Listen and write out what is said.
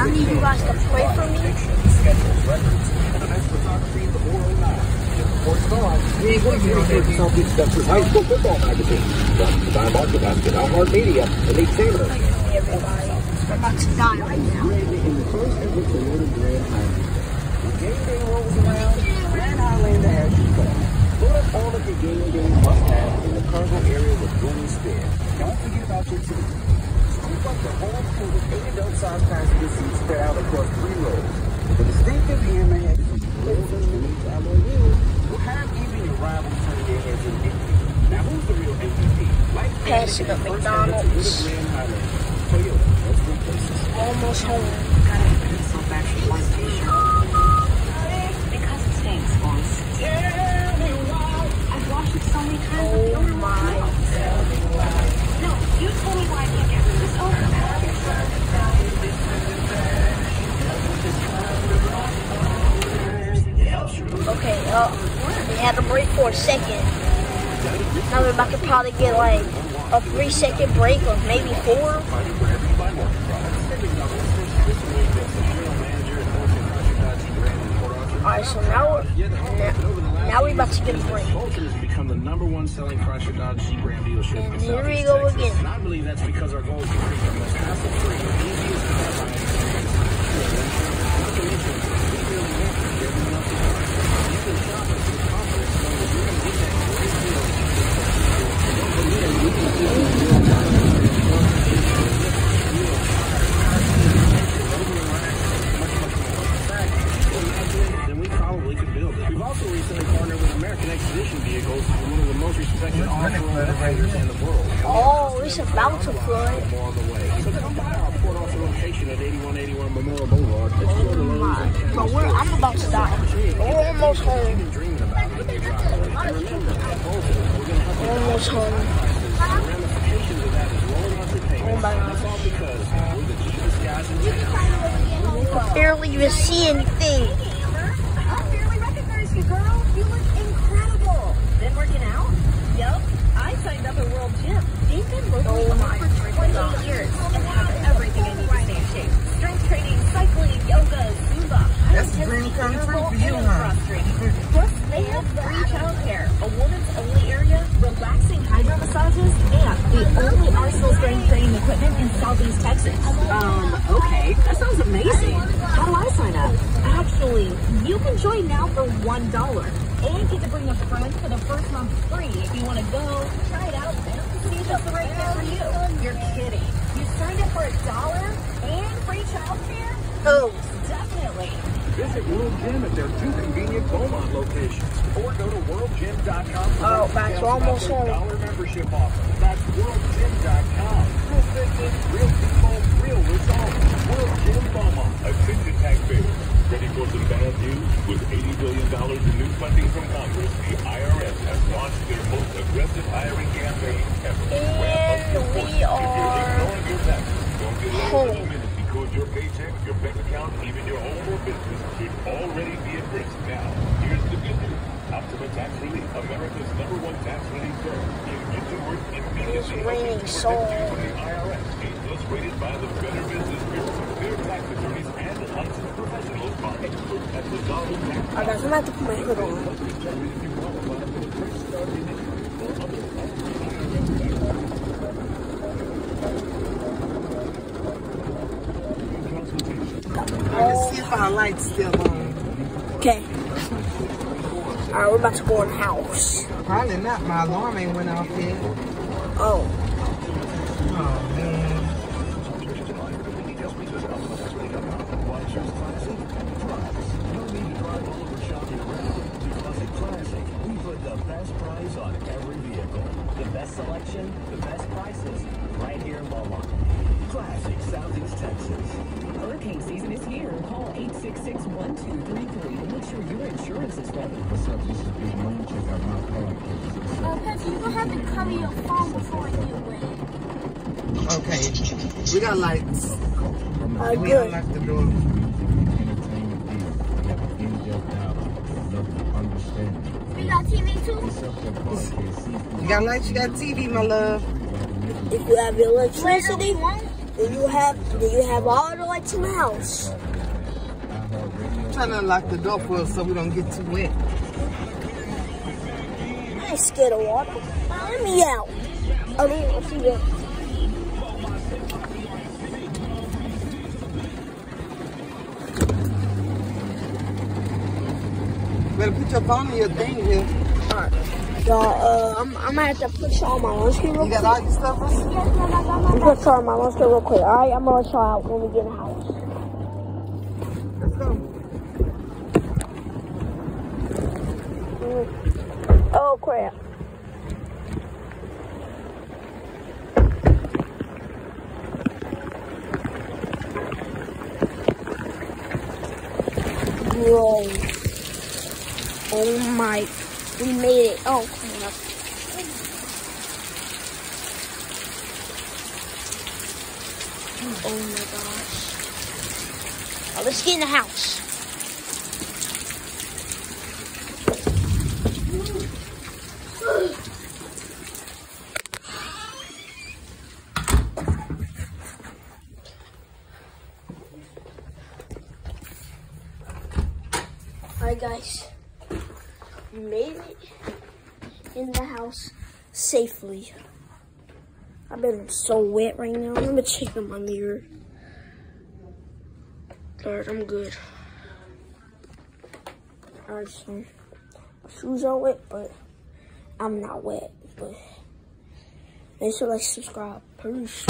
I need you guys to pray for me. We ain't going to do something stuff with high school football magazine. Divine Market Basket, iHeartMedia, Elite Sailor. Hey everybody, I'm about to die right now. In the first ever Toyota Grand Highlander. When game day rolls around, Grand Highlander has you covered. Pull up all of your game day must-haves in the cargo area with room spare. Don't forget about your seat. Scoop up the whole pool with 8 adult-sized passenger seats spread out across 3 rows. The distinctive hammerhead is grilled and unique alloy wheels will have even your rivals turn their heads in envy. Now, who's the real MVP? Passing up McDonald's. Almost home. Because it stinks, boys. I've washed it so many times. Oh my. No, you told me why I can't get rid of this Okay, we had to break for a second. Now we're about to probably get like a 3-second break or maybe 4. Alright, so now we're about to get a break. Become the #1 selling Chrysler Dodge Jeep Ram dealership. And here we go again. And I believe that's because our goal is to create the most hassle-free, easiest We've also recently partnered with American Expedition Vehicles, one of the most respected off-road operators in the world. Oh, it's about to flood. More on the way. So come by our Port Arthur location at 8181 Memorial Boulevard. Oh my. But I'm about to die. We're almost home. Almost home. Oh my gosh. I can barely even see anything. I barely recognize you, girl. You look incredible. Been working out? Yup. I signed up at World Gym. They've been locally owned for 28 years and have everything I need to stay in shape. Strength training, cycling, yoga, Zumba. That's the dream come true for you, huh? Plus, they have free childcare, a woman's only area, relaxing hydro massages, and the only Arsenal strength training equipment in Southeast Texas. Okay. That sounds amazing. How do I sign up? Actually, you can join now for $1 and get to bring a friend for the first month free if you want to go, try it out, and see if it's the right fit for you. You're kidding. You signed up for $1 and free childcare? Oh. Definitely. Visit World Gym at their 2 convenient Beaumont locations, or go to worldgym.com. Oh, that's almost home. $1 membership offer. That's worldgym.com. Real fitness, real people, real results. World Gym Beaumont. Attention taxpayers. Ready for some bad news? With $80 billion in new funding from Congress, the IRS has launched their most aggressive hiring campaign ever. And we are home. Because your paycheck, your bank account, even your home or business should already be at risk. Now, here's the good news. Optima Tax Relief, America's #1 tax relief firm. Get to work immediately. It's raining so from the IRS. Plus rated by the Better Business Bureau. Their tax attorneys and licensed professionals are experts at resolving tax. Alright guys, I'm about to put my hood on. Let's see if our light's still on. Okay. Alright, we're about to go in the house. Probably not. My alarm ain't went off yet. Oh. Oh, man. We put the best price on every vehicle. The best selection, the best prices, right here in Beaumont. Classic Southeast Texas. Hurricane season is here. Call 866-1233 to make sure your insurance is ready. What's up? This is Big Moon. Check out my car. Pepsi, you don't have to cover your phone before you win. Okay. We got lights. We Good. unlocked the door. We got TV too? You got lights? You got TV, my love? If you have electricity, Do you have all the lights in the house? I'm trying to unlock the door for us so we don't get too wet. I ain't scared of water. Let me out. Oh, let's see that. Better put your phone in your thing here. Alright. Y'all, I'm gonna have to put y'all on my lunch kit real quick. You got all your stuff on? I'm gonna put y'all on my lunch kit real quick. Alright, I'm gonna let y'all out when we get in the house. Let's go. Oh crap. Bro. Oh my. We made it. Oh crap. Oh my gosh. Oh, let's get in the house. Alright guys, we made it in the house safely. I've been so wet right now. Let me check on my mirror. Alright, I'm good. Alright, so my shoes are wet, but I'm not wet. But make sure to like, subscribe. Peace.